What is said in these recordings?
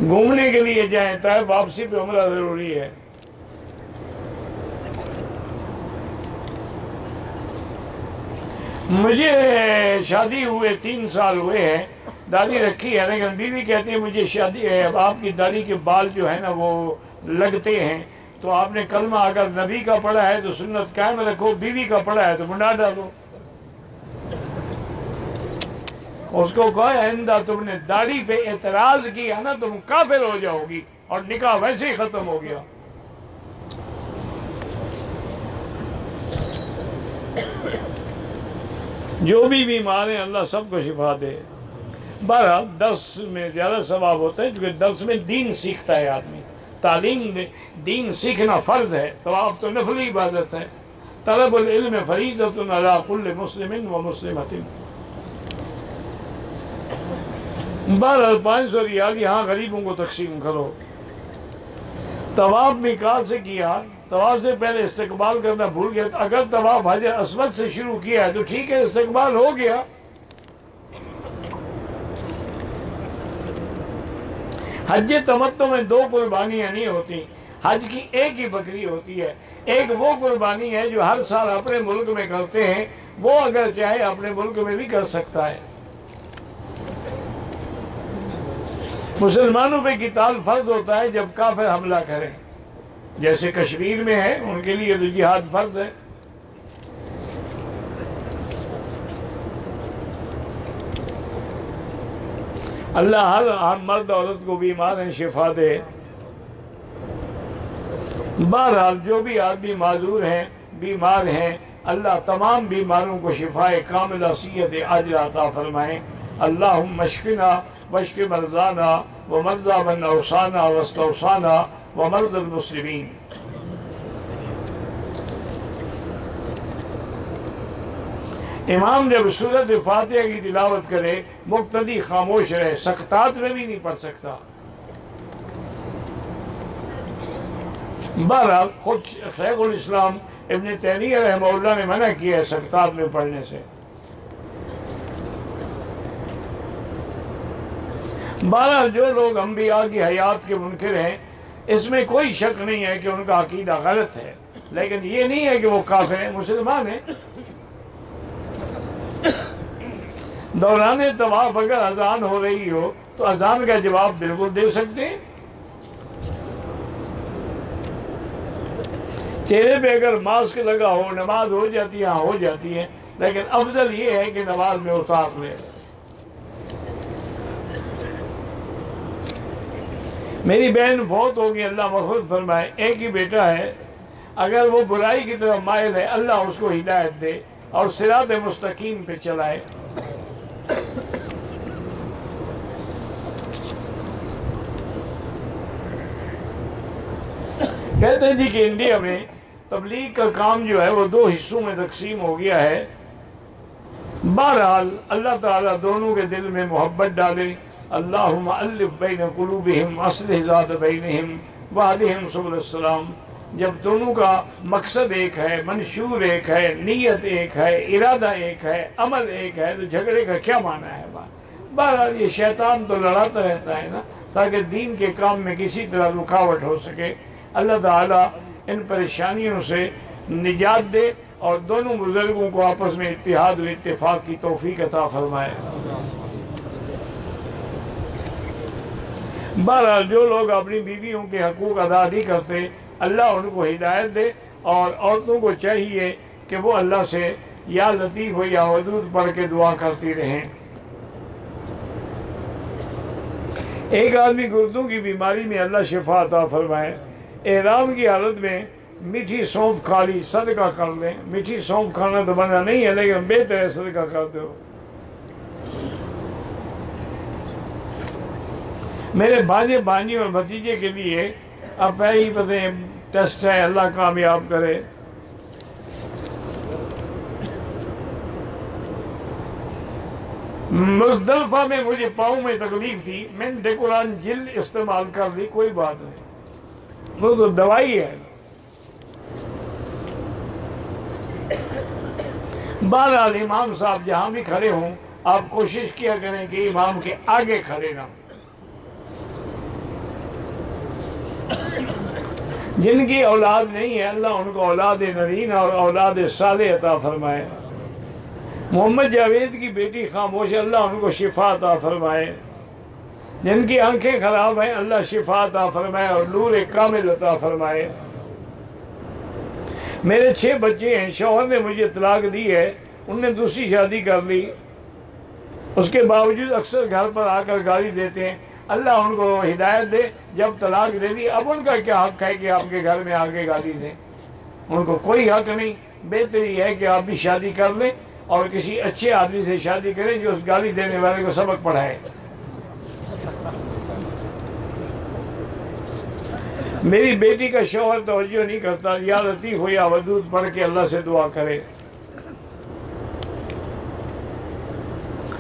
گھومنے کے لیے جائیں طائف، واپسی پہ عمرہ ضروری ہے۔ مجھے شادی ہوئے 3 سال ہوئے ہیں، داڑھی رکھی ہے، لیکن بیوی کہتی ہے مجھے شادی ہے، اب آپ کی داڑھی کے بال جو ہے نا وہ لگتے ہیں، تو آپ نے کلمہ اگر نبی کا پڑھا ہے تو سنت قائم رکھو، بیوی کا پڑھا ہے تو منڈا ڈالو۔ اس کو کہا آئندہ تم نے داڑھی پہ اعتراض کیا نا تم کافر ہو جاؤ گی، اور نکاح ویسے ہی ختم ہو گیا۔ جو بھی بیمار ہیں اللہ سب کو شفا دے۔ بہرحال درس میں زیادہ ثواب ہوتا ہے کیونکہ درس میں دین سیکھتا ہے آدمی، تعلیم میں دین سیکھنا فرض ہے، طواف تو نفلی عبادت ہے۔ طلب العلم فریضۃ علی کل مسلم و مسلمۃ۔ بہرحال 500 ریال یہاں غریبوں کو تقسیم کرو۔ طواف میقات سے کیا، طواف سے پہلے استقبال کرنا بھول گیا، اگر طواف حجر اسود سے شروع کیا ہے تو ٹھیک ہے، استقبال ہو گیا۔ حج تمتع میں 2 قربانیاں نہیں ہوتی، حج کی ایک ہی بکری ہوتی ہے۔ ایک وہ قربانی ہے جو ہر سال اپنے ملک میں کرتے ہیں، وہ اگر چاہے اپنے ملک میں بھی کر سکتا ہے۔ مسلمانوں پہ قتال فرض ہوتا ہے جب کافر حملہ کریں، جیسے کشمیر میں ہے، ان کے لیے تو جہاد فرض ہے۔ اللہ ہر مرد عورت کو بیمار ہیں شفا دے۔ بہرحال جو بھی آدمی معذور ہیں، بیمار ہیں، اللہ تمام بیماروں کو شفا کاملہ صحت عاجلہ عطا فرمائیں۔ اللہم اشفنا واشف مرضانا ومرضى من اوصانا واستوصانا ومرضى المسلمین۔ امام جب سورۃ فاتحہ کی تلاوت کرے مقتدی خاموش رہے، سکتات میں بھی نہیں پڑھ سکتا۔ بہرحال خود شیخ الاسلام ابن تیمیہ رحمہ اللہ نے منع کیا ہے سکتات میں پڑھنے سے۔ بہرحال جو لوگ انبیاء کی حیات کے منکر ہیں، اس میں کوئی شک نہیں ہے کہ ان کا عقیدہ غلط ہے، لیکن یہ نہیں ہے کہ وہ کافر ہیں، مسلمان ہیں۔ دوران طواف اگر اذان ہو رہی ہو تو اذان کا جواب بالکل دے سکتے ہیں۔ چہرے پہ اگر ماسک لگا ہو نماز ہو جاتی ہے، ہاں ہو جاتی ہے، لیکن افضل یہ ہے کہ نماز میں اتار لے۔ میری بہن فوت ہوگی، اللہ مغفرت فرمائے، ایک ہی بیٹا ہے، اگر وہ برائی کی طرف مائل ہے اللہ اس کو ہدایت دے اور صراط مستقیم پہ چلائے۔ کہتے ہیں جی کہ انڈیا میں تبلیغ کا کام جو ہے وہ 2 حصوں میں تقسیم ہو گیا ہے۔ بہرحال اللہ تعالیٰ دونوں کے دل میں محبت ڈالے۔ اللہم الف بین قلوبہم اصلح ذات بینہم واہدہم سبل السلام۔ جب دونوں کا مقصد ایک ہے، منشور ایک ہے، نیت ایک ہے، ارادہ ایک ہے، عمل ایک ہے، تو جھگڑے کا کیا معنی ہے؟ بہرحال یہ شیطان تو لڑاتا رہتا ہے نا، تاکہ دین کے کام میں کسی طرح رکاوٹ ہو سکے۔ اللہ تعالیٰ ان پریشانیوں سے نجات دے اور دونوں بزرگوں کو آپس میں اتحاد و اتفاق کی توفیق عطا فرمائے۔ بہرحال جو لوگ اپنی بیویوں کے حقوق ادا نہیں کرتے اللہ ان کو ہدایت دے، اور عورتوں کو چاہیے کہ وہ اللہ سے یا لطیف و یا ودود پڑھ کے دعا کرتی رہیں۔ ایک آدمی گردوں کی بیماری میں اللہ شفا عطا فرمائے۔ احرام کی حالت میں میٹھی سونف کھا لی، صدقہ کر لیں۔ میٹھی سونف کھانا تو منع نہیں ہے، لیکن بہتر ہے صدقہ کر دو۔ میرے بھانجے بھانجی اور بھتیجے کے لیے اب ہی پتہ ٹیسٹ ہے، اللہ کامیاب کرے۔ مزدلفہ میں مجھے پاؤں میں تکلیف تھی، میں نے ڈیکوران جل استعمال کر لی، کوئی بات نہیں، وہ تو دوائی ہے۔ بہرحال امام صاحب جہاں بھی کھڑے ہوں آپ کوشش کیا کریں کہ امام کے آگے کھڑے نہ ہوں۔ جن کی اولاد نہیں ہے اللہ ان کو اولاد نرین اور اولاد صالح عطا فرمائے۔ محمد جاوید کی بیٹی خاموش اللہ ان کو شفا عطا فرمائے۔ جن کی آنکھیں خراب ہیں اللہ شفا عطا فرمائے اور نور کامل عطا فرمائے۔ میرے 6 بچے ہیں، شوہر نے مجھے طلاق دی ہے، ان نے دوسری شادی کر لی، اس کے باوجود اکثر گھر پر آ کر گالی دیتے ہیں، اللہ ان کو ہدایت دے۔ جب طلاق دے دی اب ان کا کیا حق ہے کہ آپ کے گھر میں آ کے گالی دیں؟ ان کو کوئی حق نہیں۔ بہتر یہ ہے کہ آپ بھی شادی کر لیں اور کسی اچھے آدمی سے شادی کریں جو اس گالی دینے والے کو سبق پڑھائے۔ میری بیٹی کا شوہر توجہ نہیں کرتا، یا لطیف ہو یا ودود پڑھ کے اللہ سے دعا کرے۔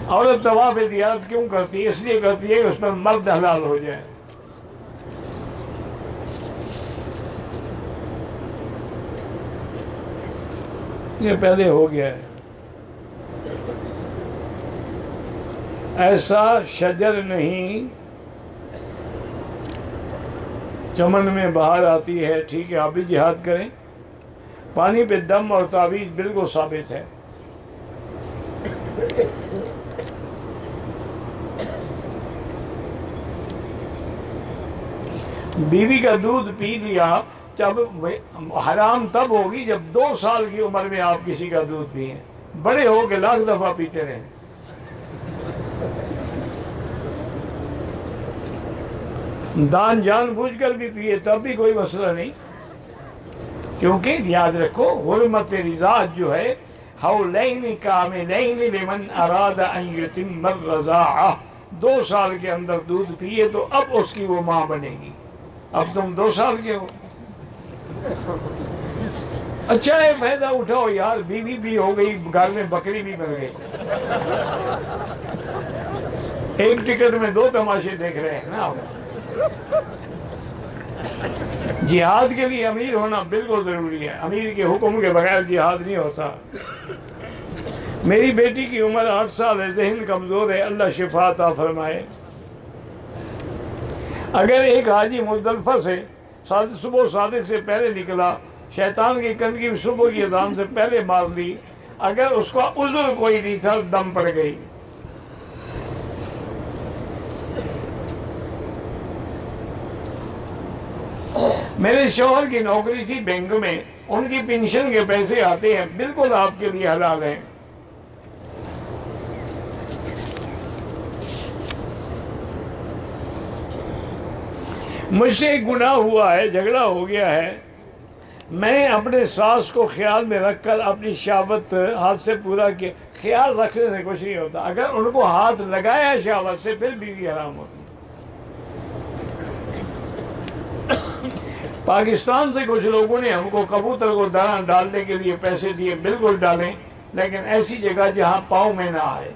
عورت طواف زیارت کیوں کرتی ہے؟ اس لیے کرتی ہے کہ اس پر مرد حلال ہو جائے۔ یہ پہلے ہو گیا ہے۔ ایسا شجر نہیں چمن میں بہار آتی ہے، ٹھیک ہے آپ بھی جہاد کریں۔ پانی پہ دم اور تعویذ بالکل ثابت ہے۔ بیوی کا دودھ پی لیا، جب حرام تب ہوگی جب 2 سال کی عمر میں آپ کسی کا دودھ پئیں، بڑے ہو کے لاکھ دفعہ پیتے رہیں۔ دان جان بوجھ کر بھی پیے تب بھی کوئی مسئلہ نہیں، کیونکہ یاد رکھو حرمت رضاعت جو ہے حولین کاملین لمن اراد ان یتم الرضاعہ، 2 سال کے اندر دودھ پیے تو اب اس کی وہ ماں بنے گی۔ اب تم 2 سال کے ہو، اچھا ہے فائدہ اٹھاؤ یار، بیوی بھی ہو گئی، گھر میں بکری بھی مل گئی، ایک ٹکٹ میں 2 تماشے دیکھ رہے ہیں نا۔ جہاد کے لیے امیر ہونا بالکل ضروری ہے، امیر کے حکم کے بغیر جہاد نہیں ہوتا۔ میری بیٹی کی عمر 8 سال ہے، ذہن کمزور ہے، اللہ شفا عطا فرمائے۔ اگر ایک حاجی مزدلفہ سے صبح صادق سے پہلے نکلا، شیطان کی کنگھی صبح کی اذان سے پہلے مار لی، اگر اس کا عذر کوئی نہیں تھا دم پڑ گئی، میرے شوہر کی نوکری تھی بینک میں، ان کی پینشن کے پیسے آتے ہیں، بالکل آپ کے لیے حلال ہیں۔ مجھ سے ایک گناہ ہوا ہے، جھگڑا ہو گیا ہے، میں اپنے ساس کو خیال میں رکھ کر اپنی شہوت ہاتھ سے پورا کیا۔ خیال رکھنے سے کچھ نہیں ہوتا، اگر ان کو ہاتھ لگایا شہوت سے پھر بیوی حرام ہوتی۔ پاکستان سے کچھ لوگوں نے ہم کو کبوتر کو دانہ ڈالنے کے لیے پیسے دیے، بالکل ڈالیں، لیکن ایسی جگہ جہاں پاؤں میں نہ آئے۔